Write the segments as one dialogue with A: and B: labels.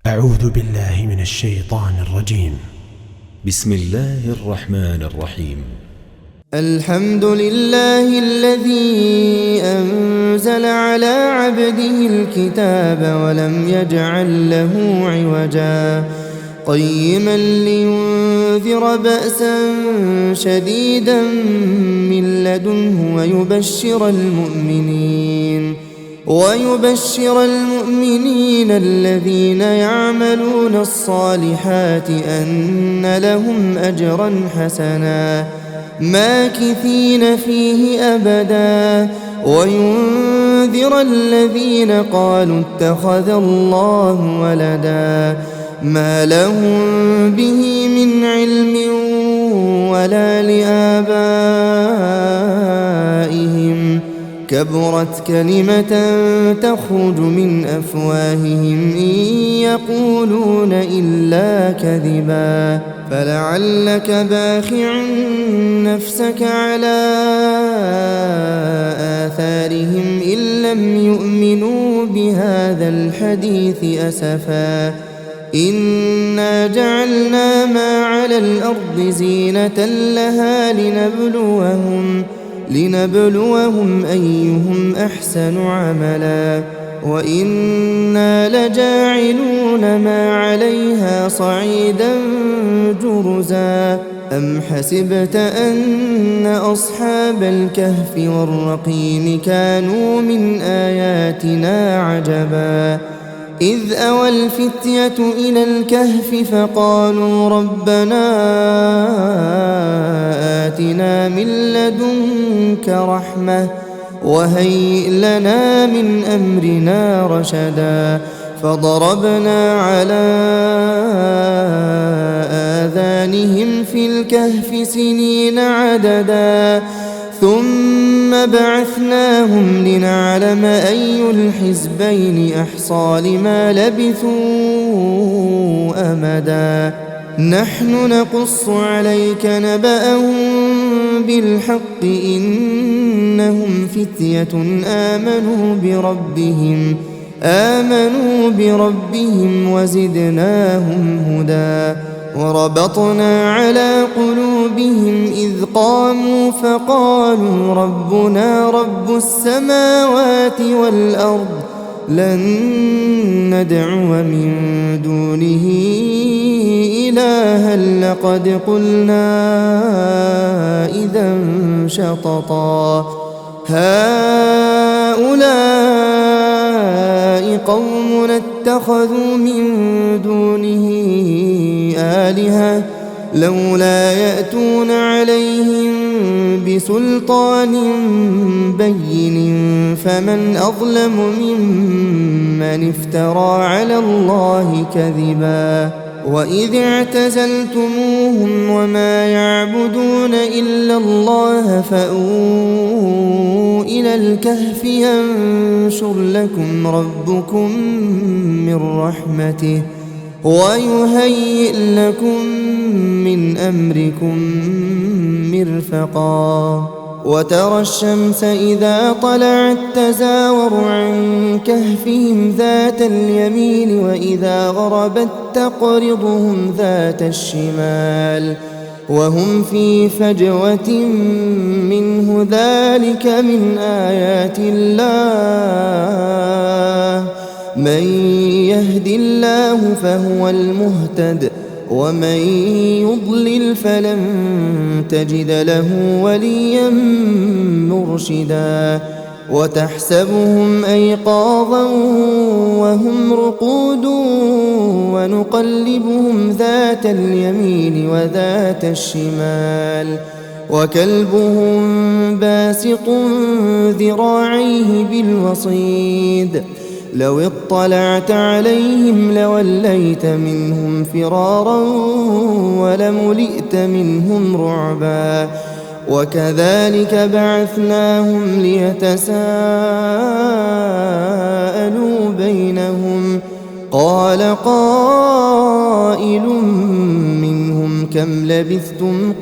A: أعوذ بالله من الشيطان الرجيم.
B: بسم الله الرحمن الرحيم.
C: الحمد لله الذي أنزل على عبده الكتاب ولم يجعل له عوجا قيما لينذر بأسا شديدا من لدنه ويبشر المؤمنين الذين يعملون الصالحات أن لهم أجرا حسنا ماكثين فيه أبدا وينذر الذين قالوا اتخذ الله ولدا ما لهم به من علم ولا لآبائهم كبرت كلمة تخرج من أفواههم إن يقولون إلا كذبا فلعلك باخع نفسك على آثارهم إن لم يؤمنوا بهذا الحديث أسفا إنا جعلنا ما على الأرض زينة لها لنبلوهم أيهم أحسن عملا وإنا لجاعلون ما عليها صعيدا جرزا أم حسبت أن أصحاب الكهف والرقيم كانوا من آياتنا عجبا إذ أوى الفتية إلى الكهف فقالوا ربنا آتنا من لدنك رحمة وهيئ لنا من أمرنا رشدا فضربنا على آذانهم في الكهف سنين عددا ثم بعثناهم لنعلم أي الحزبين أحصى لما لبثوا أمدا نحن نقص عليك نبأهم بالحق إنهم فتية آمنوا بربهم وزدناهم هدى وربطنا على قلوبهم إذ قاموا فقالوا ربنا رب السماوات والأرض لن ندعو من دونه إلها لقد قلنا إذا شططا هؤلاء قوم اتخذوا من دونه آلهة لولا يأتون عليهم بسلطان بين فمن أظلم ممن افترى على الله كذبا وإذ اعتزلتموهم وما يعبدون إلا الله فأووا إلى الكهف ينشر لكم ربكم من رحمته ويهيئ لكم من أمركم مرفقا وترى الشمس إذا طلعت تزاور عن كهفهم ذات اليمين وإذا غربت تقرضهم ذات الشمال وهم في فجوة منه ذلك من آيات الله من يهد الله فهو المهتد ومن يضلل فلن تجد له وليا مرشدا وتحسبهم أيقاظا وهم رقود ونقلبهم ذات اليمين وذات الشمال وكلبهم باسط ذراعيه بالوصيد لو اطلعت عليهم لوليت منهم فرارا ولملئت منهم رعبا وكذلك بعثناهم ليتساءلوا بينهم قال قائل منهم كم لبثتم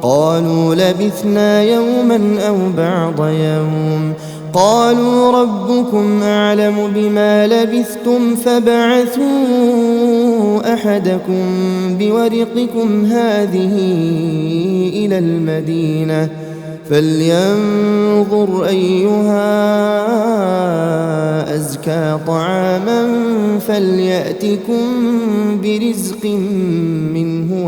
C: قالوا لبثنا يوما أو بعض يوم قالوا ربكم أعلم بما لبثتم فابعثوا أحدكم بورقكم هذه إلى المدينة فلينظر أيها أزكى طعاما فليأتكم برزق منه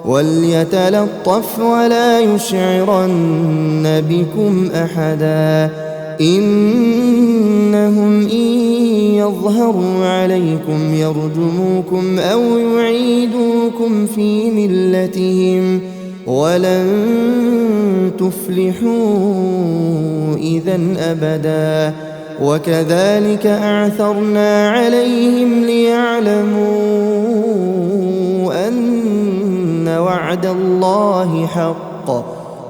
C: وليتلطف ولا يشعرن بكم أحدا إنهم إن يظهروا عليكم يرجموكم أو يعيدوكم في ملتهم ولن تفلحوا إذا أبدا وكذلك أعثرنا عليهم ليعلموا أن وعد الله حق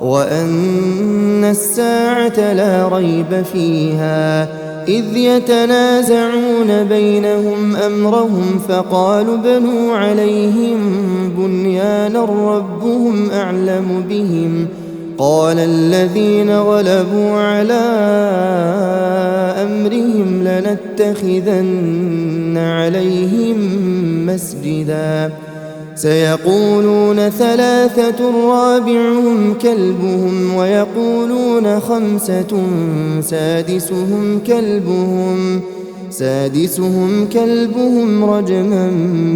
C: وأن الساعة لا ريب فيها إذ يتنازعون بينهم أمرهم فقالوا بنوا عليهم بنيانا ربهم أعلم بهم قال الذين غلبوا على أمرهم لنتخذن عليهم مسجدا سيقولون ثلاثة رابعهم كلبهم ويقولون خمسة سادسهم كلبهم رجما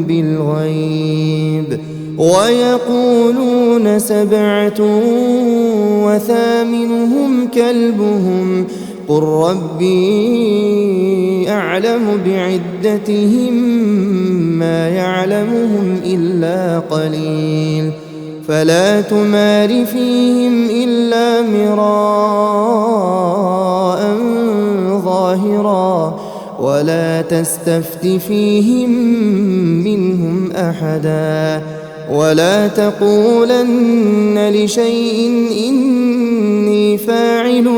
C: بالغيب ويقولون سبعة وثامنهم كلبهم قل ربي أعلم بعدتهم ما يعلمهم إلا قليل فلا تمار فيهم إلا مراء ظاهرا ولا تستفت فيهم منهم أحدا ولا تقولن لشيء إني فاعل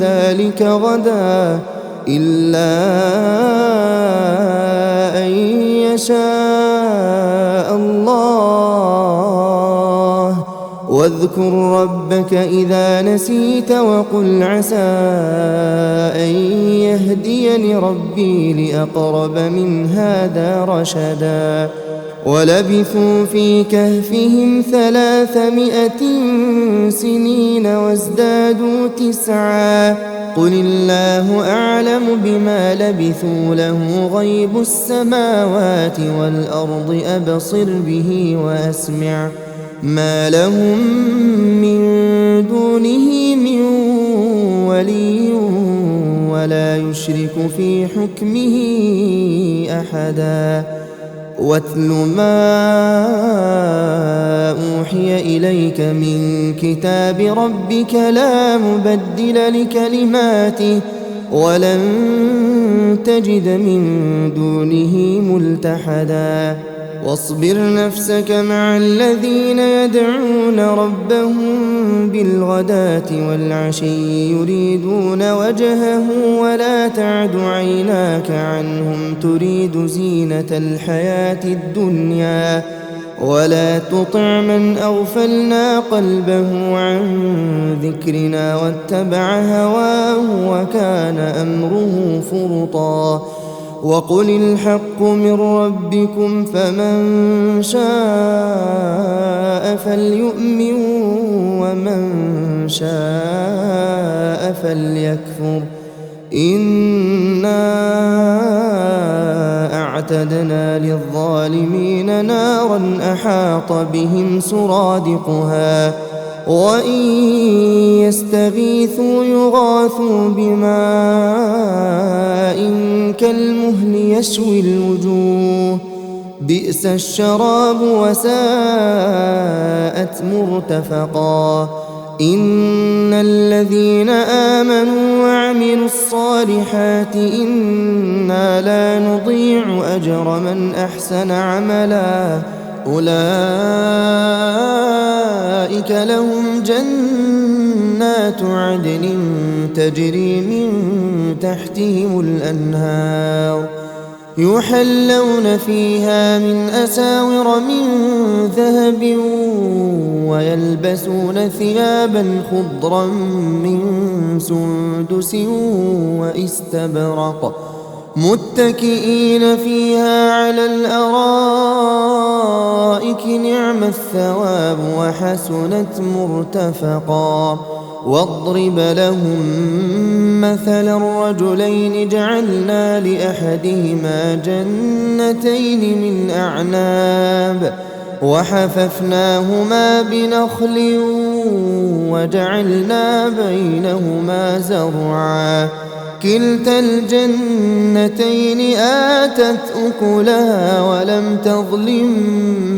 C: ذلك غدا إلا أن يشاء الله واذكر ربك إذا نسيت وقل عسى أن يهديني ربي لأقرب من هذا رشدا ولبثوا في كهفهم 300 سنين وازدادوا 9 قل الله أعلم بما لبثوا له غيب السماوات والأرض أبصر به وأسمع ما لهم من دونه من ولي ولا يشرك في حكمه أحدا واتل ما أوحي إليك من كتاب ربك لا مبدل لكلماته ولن تجد من دونه ملتحدا واصبر نفسك مع الذين يدعون ربهم بالغداة والعشي يريدون وجهه ولا تعد عيناك عنهم تريد زينة الحياة الدنيا ولا تطع من أغفلنا قلبه عن ذكرنا واتبع هواه وكان أمره فرطا وقل الحق من ربكم فمن شاء فليؤمن ومن شاء فليكفر إنا أعتدنا للظالمين نارا أحاط بهم سرادقها وإن يستغيثوا يغاثوا بماء كالمهل يشوي الوجوه بئس الشراب وساءت مرتفقا إن الذين آمنوا وعملوا الصالحات إنا لا نضيع أجر من أحسن عملا أولئك لهم جنات عدن تجري من تحتهم الأنهار يحلون فيها من أساور من ذهب ويلبسون ثيابا خضرا من سندس واستبرق متكئين فيها على الأرائك نعم الثواب وحسنت مرتفقا واضرب لهم مثل الرجلين جعلنا لأحدهما جنتين من أعناب وحففناهما بنخل وجعلنا بينهما زرعا كلتا الجنتين آتت أكلها ولم تظلم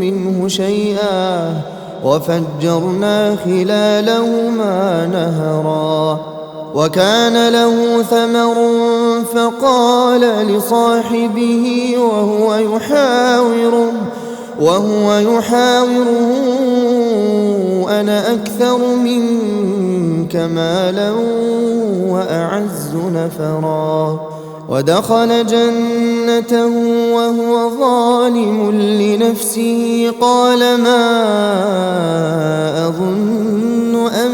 C: منه شيئا وفجرنا خلالهما نهرا وكان له ثمر فقال لصاحبه وهو يحاوره أنا أكثر منك مالا وأعز نفرا ودخل جنته وهو ظالم لنفسه قال ما أظن أن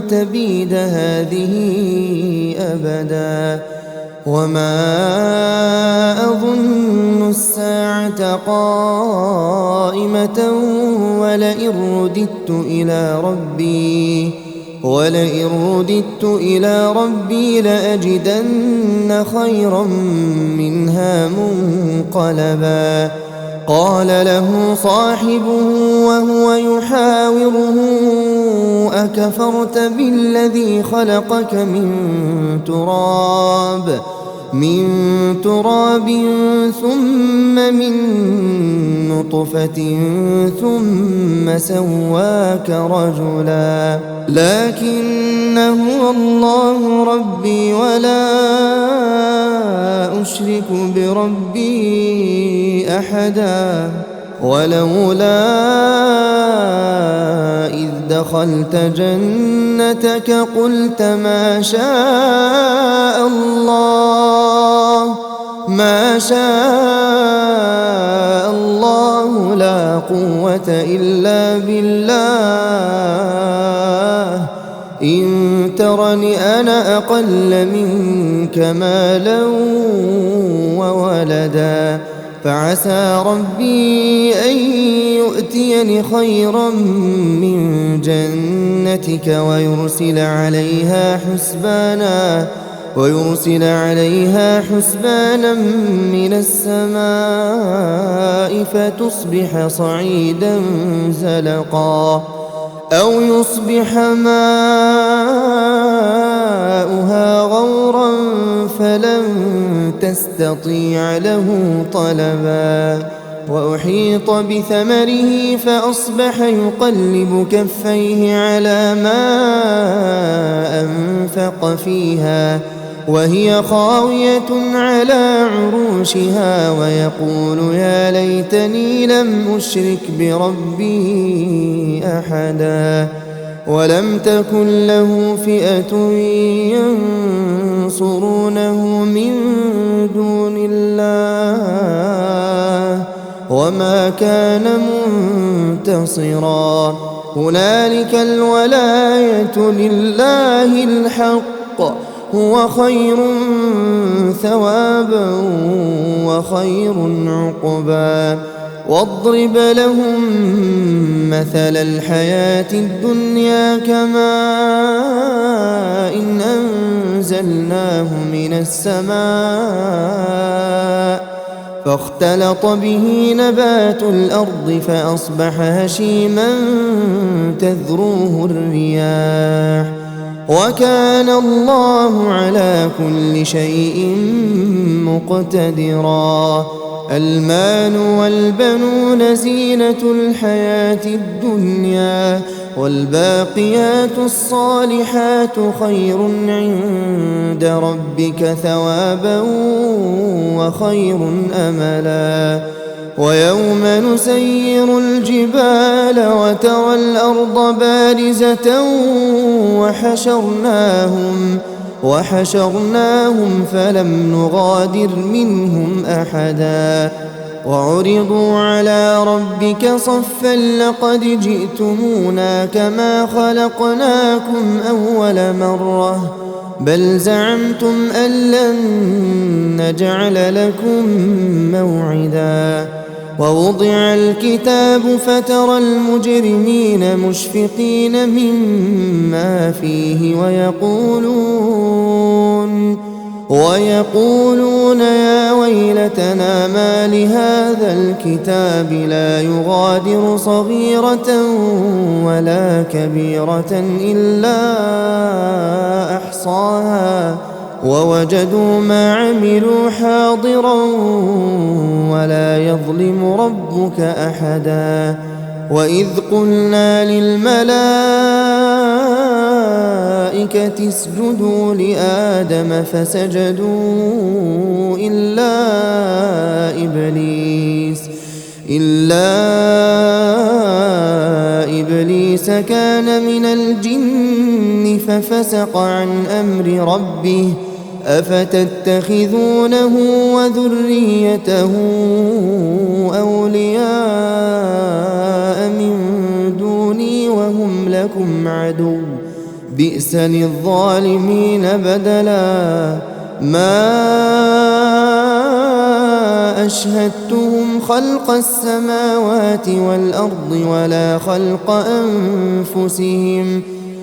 C: تبيد هذه أبدا وما أظن الساعة قائمة ولئن رددت إلى ربي لأجدن خيرا منها منقلبا قال له صاحبه وهو يحاوره أكفرت بالذي خلقك من تراب ثم من نطفة ثم سواك رجلا لكن هو الله ربي ولا أشرك بربي أحدا ولولا إذ دخلت جنتك قلت ما شاء الله لا قوة إلا بالله إن ترني أنا أقل منك مالا وولدا فعسى ربي أن يؤتيني خيرا من جنتك ويرسل عليها حسبانا من السماء فتصبح صعيدا زلقا أو يصبح ماؤها غورا فلن تستطيع له طلبا وأحيط بثمره فأصبح يقلب كفيه على ما أنفق فيها وهي خاوية على عروشها ويقول يا ليتني لم أشرك بربي أحدا ولم تكن له فئة ينصرونه من دون الله وما كان منتصرا هنالك الولاية لله الحق هو خير ثوابا وخير عقبا واضرب لهم مثل الحياة الدنيا كماء إن أنزلناه من السماء فاختلط به نبات الأرض فأصبح هشيما تذروه الرياح وكان الله على كل شيء مقتدرا المال والبنون زينة الحياة الدنيا والباقيات الصالحات خير عند ربك ثوابا وخير أملا ويوم نسير الجبال وترى الأرض بارزة وحشرناهم فلم نغادر منهم أحدا وعرضوا على ربك صفا لقد جئتمونا كما خلقناكم أول مرة بل زعمتم أن لن نجعل لكم موعدا ووضع الكتاب فترى المجرمين مشفقين مما فيه ويقولون يا ويلتنا ما لهذا الكتاب لا يغادر صغيرة ولا كبيرة إلا أحصاها ووجدوا ما عملوا حاضرا ولا يظلم ربك أحدا وإذ قلنا للملائكة اسجدوا لآدم فسجدوا إلا إبليس كان من الجن ففسق عن أمر ربه أفتتخذونه وذريته أولياء من دوني وهم لكم عدو بئس للظالمين بدلا ما أشهدتهم خلق السماوات والأرض ولا خلق أنفسهم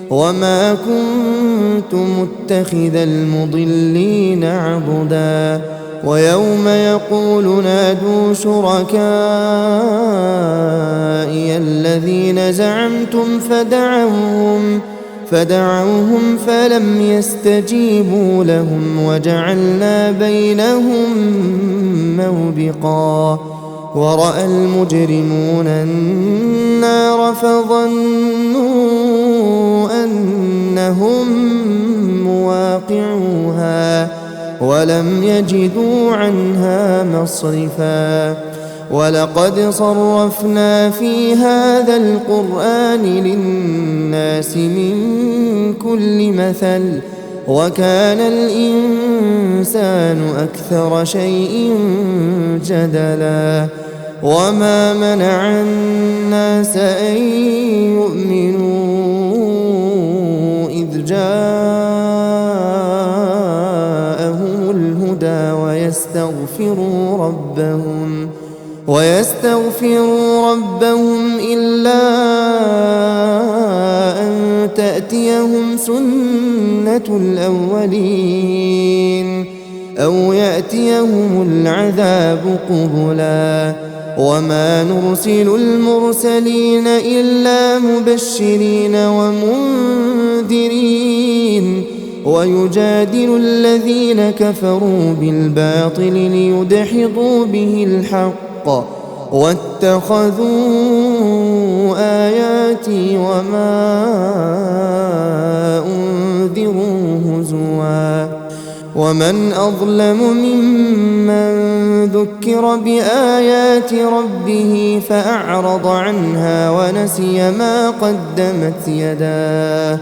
C: وما كنت متخذ المضلين عضدا ويوم يقول نادوا شركائي الذين زعمتم فدعوهم فلم يستجيبوا لهم وجعلنا بينهم موبقا ورأى المجرمون النار فظنوا أنهم مواقعوها ولم يجدوا عنها مصرفا ولقد صرفنا في هذا القرآن للناس من كل مثل وكان الإنسان أكثر شيء جدلا وما منع الناس أن يؤمنوا إذ جاءهم الهدى ويستغفروا ربهم إلا أن تأتيهم سنة الأولين أو يأتيهم العذاب قبلا وما نرسل المرسلين إلا مبشرين ومنذرين ويجادل الذين كفروا بالباطل ليدحضوا به الحق واتخذوا آياتي وما أنذروا هزوا ومن أظلم ممن ذكر بآيات ربه فأعرض عنها ونسي ما قدمت يداه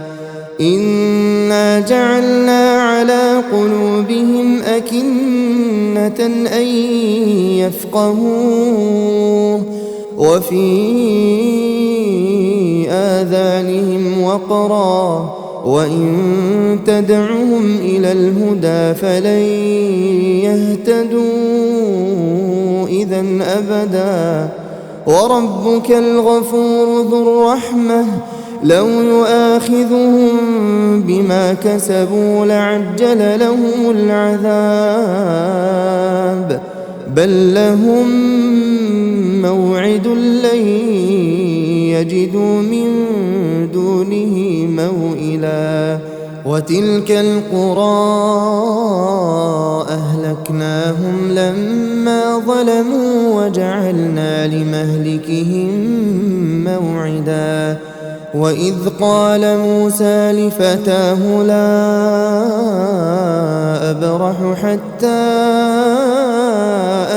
C: إنا جعلنا على قلوبهم أكنة أن يفقهوه وفي آذانهم وقرا وإن تدعهم إلى الهدى فلن يهتدوا إذن أبدا وربك الغفور ذو الرحمة لو يؤاخذهم بما كسبوا لعجل لهم العذاب بل لهم موعد لن يجدوا من دونه موئلا وتلك القرى أهلكناهم لما ظلموا وجعلنا لمهلكهم موعدا وإذ قال موسى لفتاه لا أبرح حتى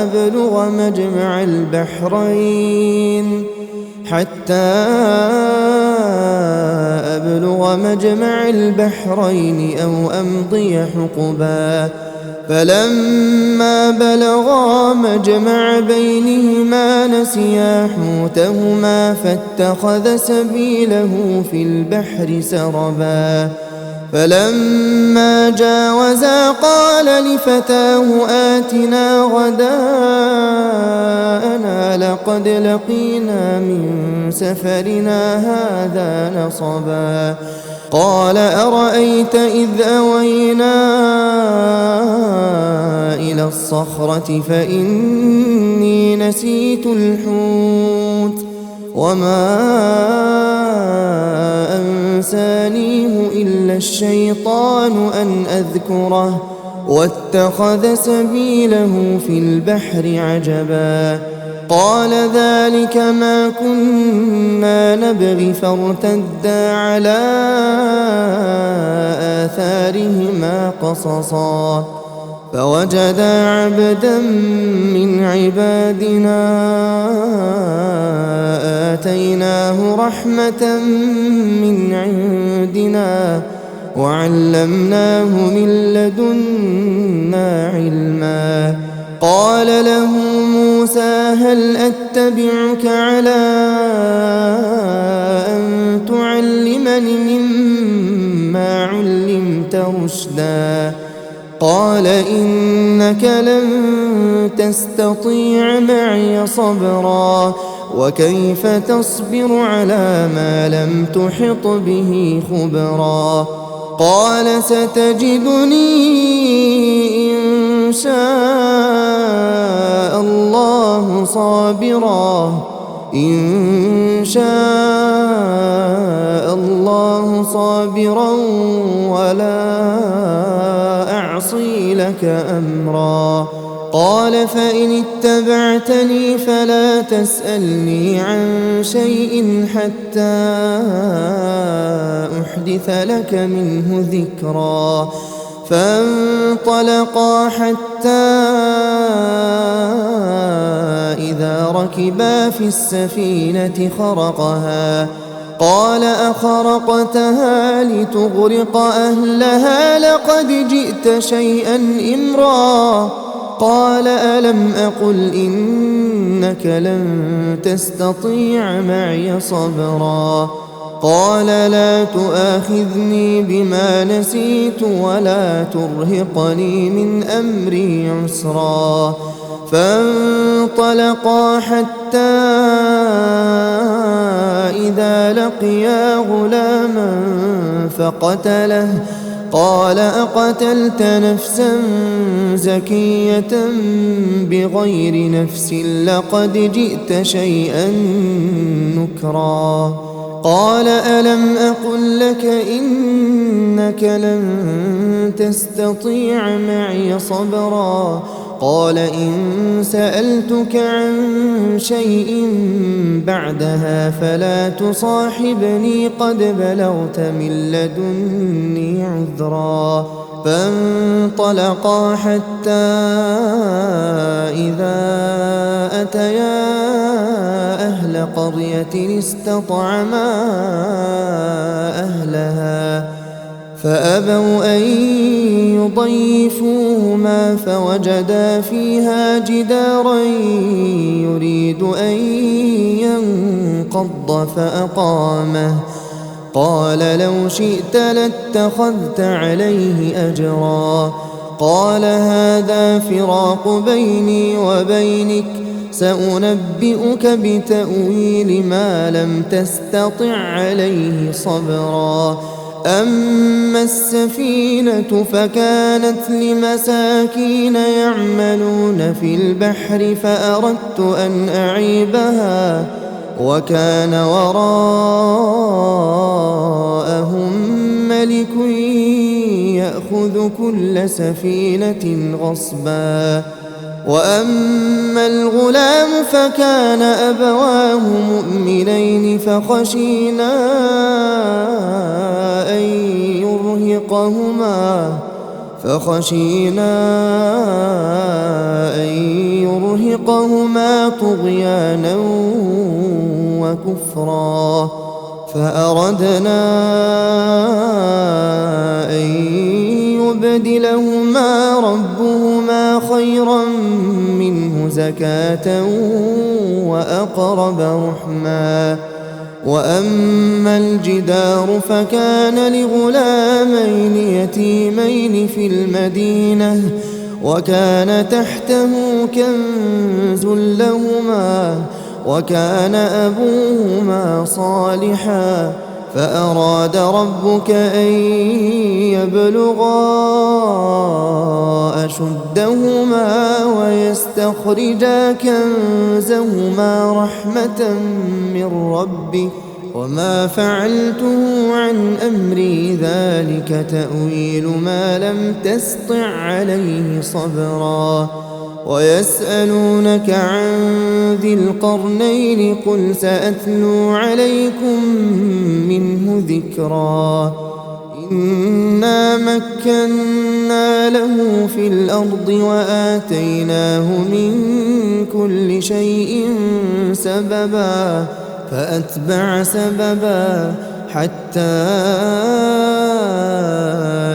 C: أبلغ مجمع البحرين حتى أبلغ مجمع البحرين أو أمضي حقبا فلما بلغا مجمع بينهما نسيا حوتهما فاتخذ سبيله في البحر سربا فلما جاوزا قال لفتاه آتنا غداءنا لقد لقينا من سفرنا هذا نصبا قال أرأيت إذ أوينا إلى الصخرة فإني نسيت الحوت وما أنسانيه إلا الشيطان أن أذكره واتخذ سبيله في البحر عجبا قال ذلك ما كنا نبغي فارتدا على آثارهما قصصا فوجدا عبدا من عبادنا آتيناه رحمة من عندنا وعلمناه من لدنا علما قال له موسى هل أتبعك على أن تعلمني مما علمت رشدا قال إنك لن تستطيع معي صبرا وكيف تصبر على ما لم تحط به خبرا قال ستجدني إن شاء الله صابرا ولا أعصي لك أمرا قال فإن اتبعتني فلا تسألني عن شيء حتى أحدث لك منه ذكرا فانطلقا حتى إذا ركبا في السفينة خرقها قال أخرقتها لتغرق أهلها لقد جئت شيئا إمرا قال ألم أقل إنك لن تستطيع معي صبرا قال لا تؤاخذني بما نسيت ولا ترهقني من أمري عسرا فانطلقا حتى إذا لقيا غلاما فقتله قال أقتلت نفسا زكية بغير نفس لقد جئت شيئا نكرا قال ألم أقل لك إنك لن تستطيع معي صبرا قال إن سألتك عن شيء بعدها فلا تصاحبني قد بلغت من لدني عذرا فانطلقا حتى إذا أتيا أهل قرية استطعما أهلها فأبوا أن يضيفوهما فوجدا فيها جدارا يريد أن ينقض فأقامه قال لو شئت لاتخذت عليه أجرا قال هذا فراق بيني وبينك سأنبئك بتأويل ما لم تستطع عليه صبرا أما السفينة فكانت لمساكين يعملون في البحر فأردت أن أعيبها وكان وراءهم ملك يأخذ كل سفينة غصبا وأما الغلام فكان أبواه مؤمنين فخشينا أن يرهقهما طغيانا وكفرا فأردنا أن يبدلهما ربهما خيرا منه زكاة وأقرب رحما وأما الجدار فكان لغلامين يتيمين في المدينة وكان تحته كنز لهما وكان أبوهما صالحا فأراد ربك أن يبلغا أشدهما ويستخرجا كنزهما رحمة من ربك وما فعلته عن أمري ذلك تأويل ما لم تسطع عليه صبرا ويسألونك عن ذي القرنين قل سأتلو عليكم منه ذكرا إنا مكنا له في الأرض وآتيناه من كل شيء سببا فأتبع سببا حتى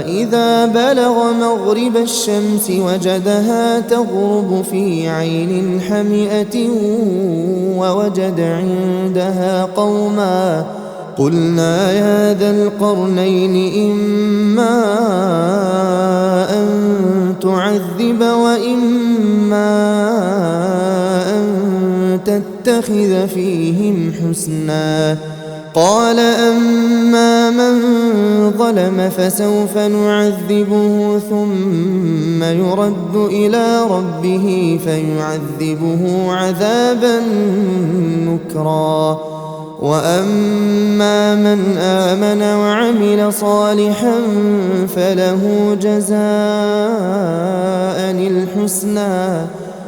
C: إذا بلغ مغرب الشمس وجدها تغرب في عين حمئة ووجد عندها قوما قلنا يا ذا القرنين إما أن تعذب وإما أن تتخذ فيهم حسنا قال أما من ظلم فسوف نعذبه ثم يرد إلى ربه فيعذبه عذابا نكرا وأما من آمن وعمل صالحا فله جزاء الحسنى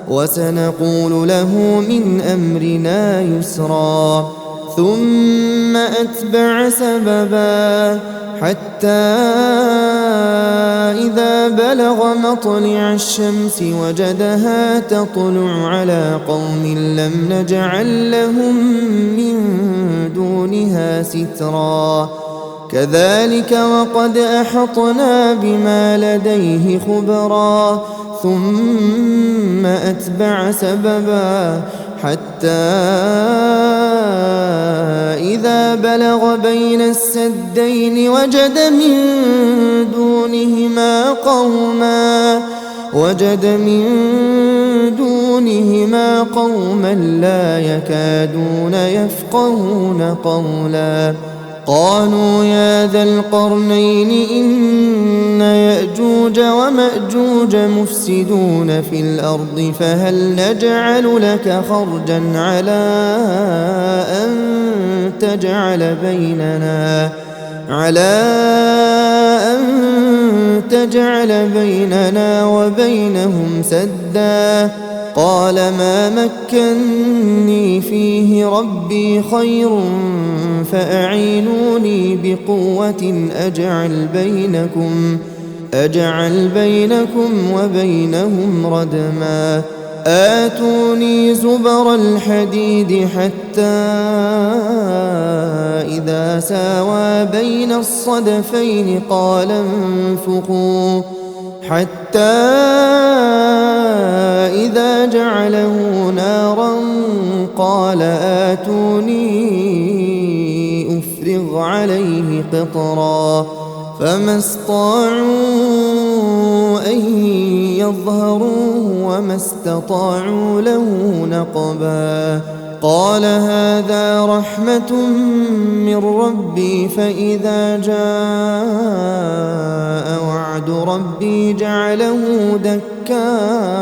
C: وسنقول له من أمرنا يسرا ثم أتبع سببا حتى إذا بلغ مطلع الشمس وجدها تطلع على قوم لم نجعل لهم من دونها سترا كذلك وقد أحطنا بما لديه خبرا ثم أتبع سببا حتى إذا بلغ بين السدين وجد من دونهما قوما لا يكادون يفقهون قولا قالوا يا ذا القرنين إن يأجوج ومأجوج مفسدون في الأرض فهل نجعل لك خرجا على أن تجعل بيننا وبينهم سدا قال ما مكني فيه ربي خير فأعينوني بقوة أجعل بينكم وبينهم ردما آتوني زبر الحديد حتى إذا ساوى بين الصدفين قال انفخوا حتى إذا جعله نارا قال آتوني أفرغ عليه قطرا فما استطاعوا أن يظهروه وما استطاعوا له نقبا قال هذا رحمة من ربي فإذا جاء وعد ربي جعله دكاء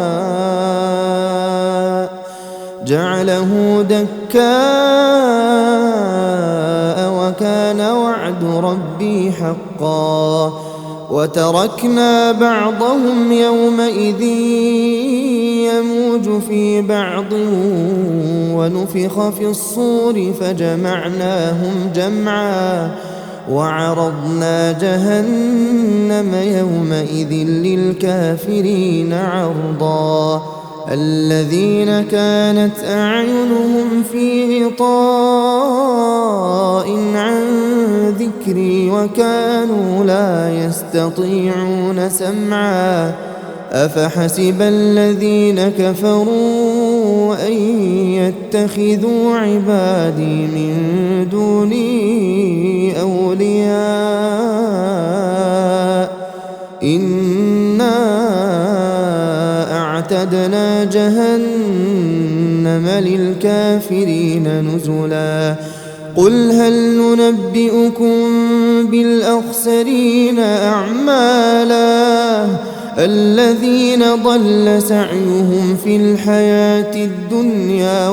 C: وكان وعد ربي حقا وتركنا بعضهم يومئذ يموج في بعض ونفخ في الصور فجمعناهم جمعا وعرضنا جهنم يومئذ للكافرين عرضا الذين كانت أعينهم في غطاء عن ذكري وكانوا لا يستطيعون سمعا أفحسب الذين كفروا أن يتخذوا عبادي من دوني أولياء إنا أعتدنا جهنم للكافرين نزلا قل هل ننبئكم بالأخسرين أعمالا الذين ضل سعيهم في الحياة الدنيا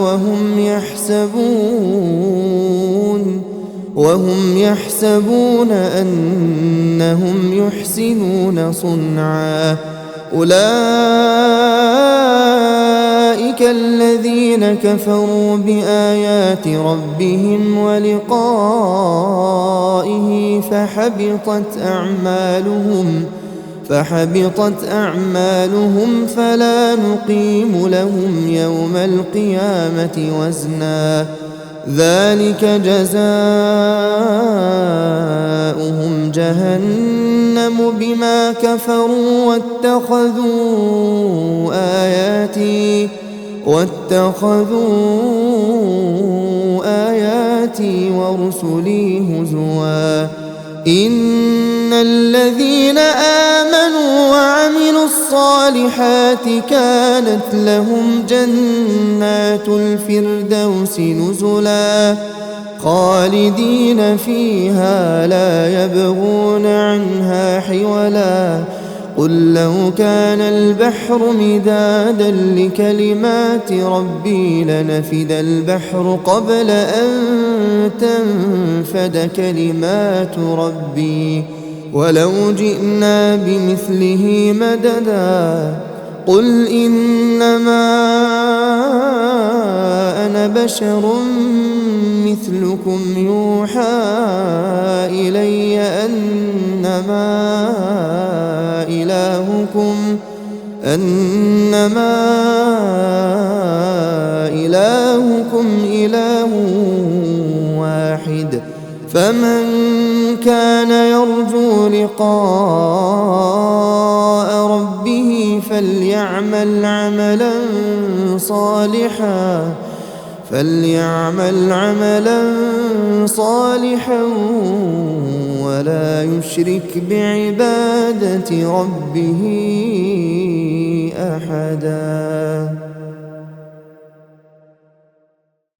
C: وهم يحسبون أنهم يحسنون صنعا أولئك الذين كفروا بآيات ربهم ولقائه فحبطت أعمالهم فلا نقيم لهم يوم القيامة وزنا ذلك جزاؤهم جهنم بما كفروا واتخذوا آياتي ورسلي هزوا إن الذين آمنوا وعملوا الصالحات كانت لهم جنات الفردوس نزلا خالدين فيها لا يبغون عنها حولا قل لو كان البحر مدادا لكلمات ربي لنفد البحر قبل أن تنفد كلمات ربي ولو جئنا بمثله مددا قل إنما أنا بشر مثلكم يوحى إلي أنما إلهكم إله واحد فمن كان يرجو لقاء ربه فليعمل عملا صالحا ولا يشرك بعبادة ربه أحدا.